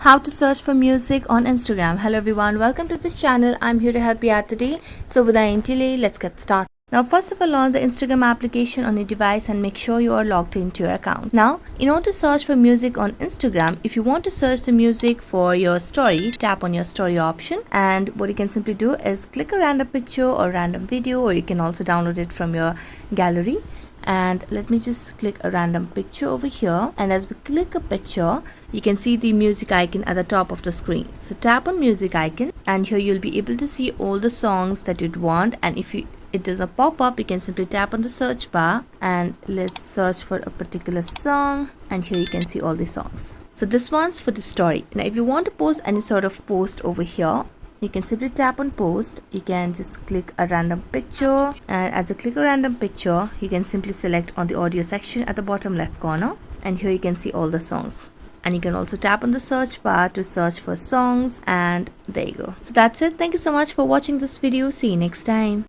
How to search for music on Instagram. Hello everyone, welcome to this channel. I'm here to help you out today. So without any delay, let's get started. Now first of all, launch the Instagram application on your device and make sure you are logged into your account. Now in order to search for music on Instagram, if you want to search the music for your story, tap on your story option, and what you can simply do is click a random picture or random video, or you can also download it from your gallery. And let me just click a random picture over here, and as we click a picture you can see the music icon at the top of the screen. So tap on music icon, and here you'll be able to see all the songs that you'd want, and if it doesn't pop up, you can simply tap on the search bar and let's search for a particular song, and here you can see all the songs. So this one's for the story. Now if you want to post any sort of post over here, you can simply tap on post. You can just click a random picture, and as you click a random picture you can simply select on the audio section at the bottom left corner, and here you can see all the songs. And you can also tap on the search bar to search for songs, and there you go. So that's it. Thank you so much for watching this video. See you next time.